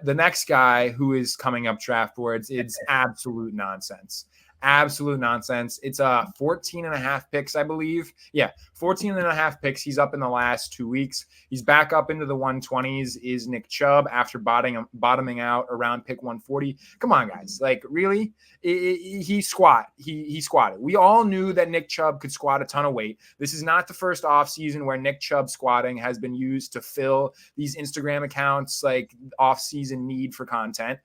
the next guy who is coming up draft boards, it's absolute nonsense. Absolute nonsense. It's 14 and a half picks, I believe. Yeah, 14 and a half picks. He's up in the last 2 weeks. He's back up into the 120s is Nick Chubb after bottoming out around pick 140. Come on, guys. Like, really? He squatted. We all knew that Nick Chubb could squat a ton of weight. This is not the first offseason where Nick Chubb squatting has been used to fill these Instagram accounts, like offseason need for content.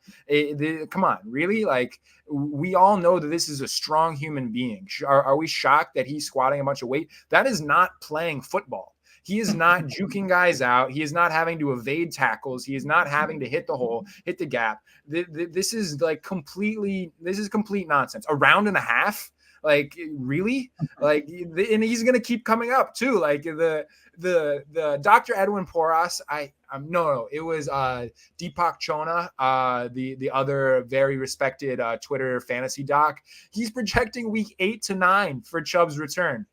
Come on, really? Like, we all know that this is a strong human being. Are we shocked that he's squatting a bunch of weight? That is not playing football. He is not juking guys out. He is not having to evade tackles. He is not having to hit the hole, hit the gap. This is complete nonsense. A round and a half? Like, really? Like, and he's going to keep coming up too. Like the Dr. Edwin Porras, no, it was Deepak Chona, the other very respected Twitter fantasy doc. He's projecting week 8 to 9 for Chubb's return.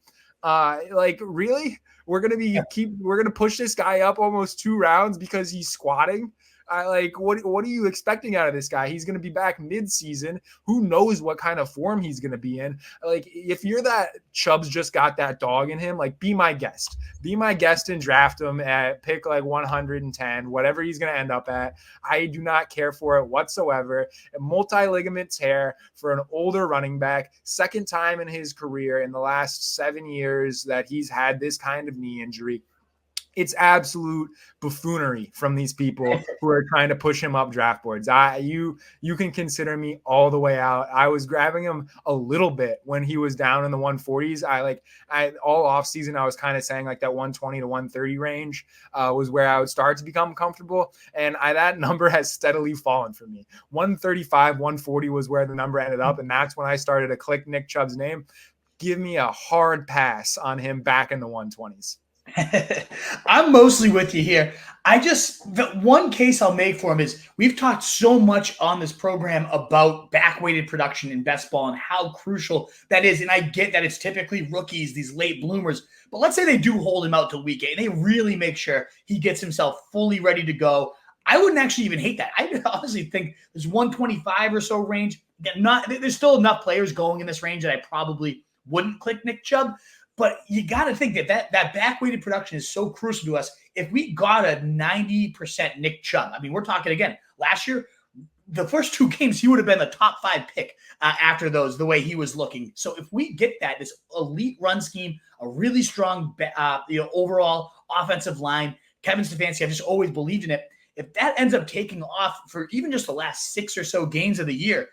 Like, really? We're gonna push this guy up almost 2 rounds because he's squatting. What are you expecting out of this guy? He's going to be back mid-season. Who knows what kind of form he's going to be in? Like, if you're that Chubb's just got that dog in him, like, be my guest. Be my guest and draft him at pick like 110, whatever he's going to end up at. I do not care for it whatsoever. A multi-ligament tear for an older running back, second time in his career in the last 7 years that he's had this kind of knee injury. It's absolute buffoonery from these people who are trying to push him up draft boards. You can consider me all the way out. I was grabbing him a little bit when he was down in the 140s. All offseason, I was kind of saying like that 120 to 130 range was where I would start to become comfortable. And that number has steadily fallen for me. 135, 140 was where the number ended up. And that's when I started to click Nick Chubb's name. Give me a hard pass on him back in the 120s. I'm mostly with you here. The one case I'll make for him is we've talked so much on this program about back-weighted production in best ball and how crucial that is. And I get that it's typically rookies, these late bloomers, but let's say they do hold him out till week 8 and they really make sure he gets himself fully ready to go. I wouldn't actually even hate that. I honestly think there's 125 or so range. There's still enough players going in this range that I probably wouldn't click Nick Chubb. But you got to think that back-weighted production is so crucial to us. If we got a 90% Nick Chubb, I mean, we're talking again, last year, the first 2 games, he would have been the top 5 pick after those, the way he was looking. So if we get this elite run scheme, a really strong, overall offensive line, Kevin Stefanski, I've just always believed in it. If that ends up taking off for even just the last 6 or so games of the year,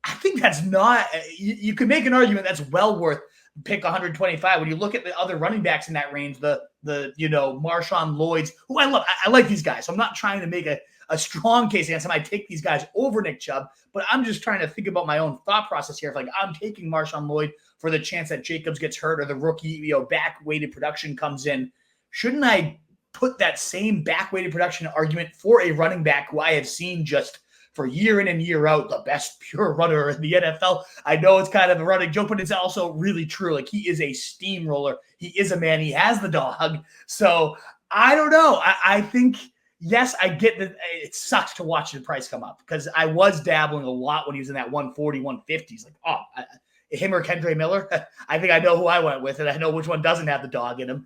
I think that's not, you could make an argument that's well worth pick 125. When you look at the other running backs in that range, the Marshawn Lloyds, who I love. I like these guys. So I'm not trying to make a strong case against them. I take these guys over Nick Chubb, but I'm just trying to think about my own thought process here. If like I'm taking Marshawn Lloyd for the chance that Jacobs gets hurt or the rookie, back-weighted production comes in, shouldn't I put that same back-weighted production argument for a running back who I have seen just for year in and year out, the best pure runner in the NFL? I know it's kind of a running joke, but it's also really true. Like, he is a steamroller. He is a man. He has the dog. So I don't know. I think, yes, I get that it sucks to watch the price come up because I was dabbling a lot when he was in that 140, 150s. Like, him or Kendre Miller? I think I know who I went with, and I know which one doesn't have the dog in him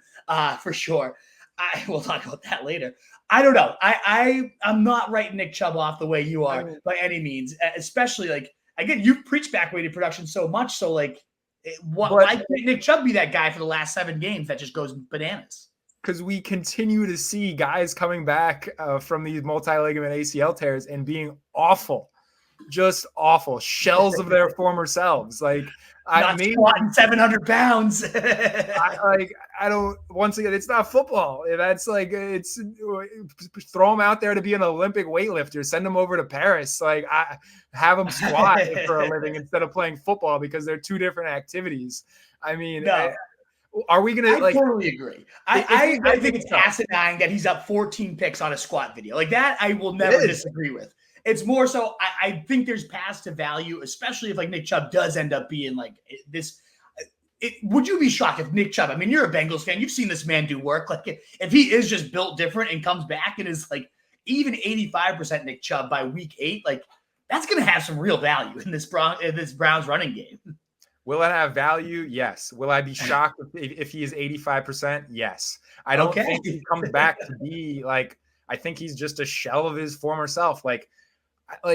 for sure. We'll talk about that later. I don't know. I'm not writing Nick Chubb off the way you are by any means, especially like, again, you've preached back-weighted production so much. So like, why can't Nick Chubb be that guy for the last 7 games that just goes bananas? Because we continue to see guys coming back from these multi-ligament ACL tears and being awful, just awful shells of their former selves. Like, not squatting 700 pounds. I don't. Once again, it's not football. That's like, it's throw them out there to be an Olympic weightlifter. Send them over to Paris. Like, have them squat for a living instead of playing football because they're 2 different activities. I mean, no. Are we gonna? I totally agree. I think it's asinine that he's up 14 picks on a squat video like that. I will never disagree with. It's more so I think there's paths to value, especially if like Nick Chubb does end up being like this. Would you be shocked if Nick Chubb, I mean, you're a Bengals fan, you've seen this man do work. Like, if he is just built different and comes back and is like even 85% Nick Chubb by week 8, like that's going to have some real value in this Browns running game. Will it have value? Yes. Will I be shocked if he is 85%? Yes. I don't think he comes back to be like, I think he's just a shell of his former self. Like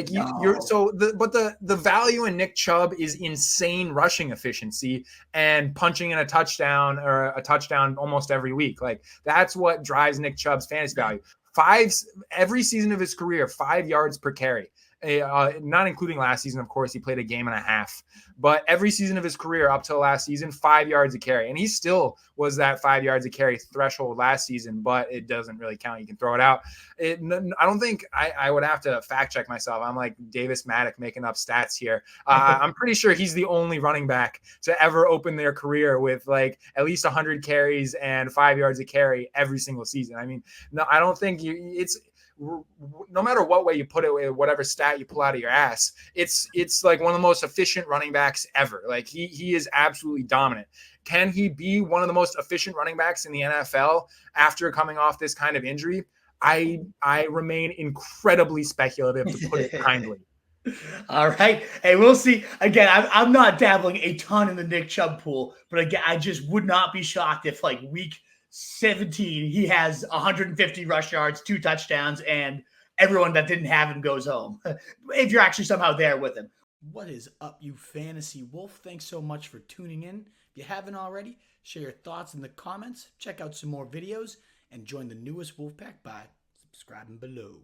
you're so the value in Nick Chubb is insane rushing efficiency and punching in a touchdown or a touchdown almost every week. Like that's what drives Nick Chubb's fantasy value. Every season of his career, 5 yards per carry. Not including last season, of course, he played a game and a half, but every season of his career up till last season, 5 yards a carry. And he still was that 5 yards a carry threshold last season, but it doesn't really count. You can throw it out. I don't think I would have to fact check myself. I'm like Davis Maddock making up stats here. I'm pretty sure he's the only running back to ever open their career with like at least 100 carries and 5 yards a carry every single season. I mean, no, I don't think it's no matter what way you put it, whatever stat you pull out of your ass, it's like one of the most efficient running backs ever. Like he is absolutely dominant. Can he be one of the most efficient running backs in the NFL after coming off this kind of injury? I remain incredibly speculative, to put it kindly. All right. Hey, we'll see. Again, I'm not dabbling a ton in the Nick Chubb pool, but again, I just would not be shocked if like week 17, he has 150 rush yards, 2 touchdowns, and everyone that didn't have him goes home. If you're actually somehow there with him. What is up, you fantasy wolf? Thanks so much for tuning in. If you haven't already, share your thoughts in the comments, check out some more videos, and join the newest Wolfpack by subscribing below.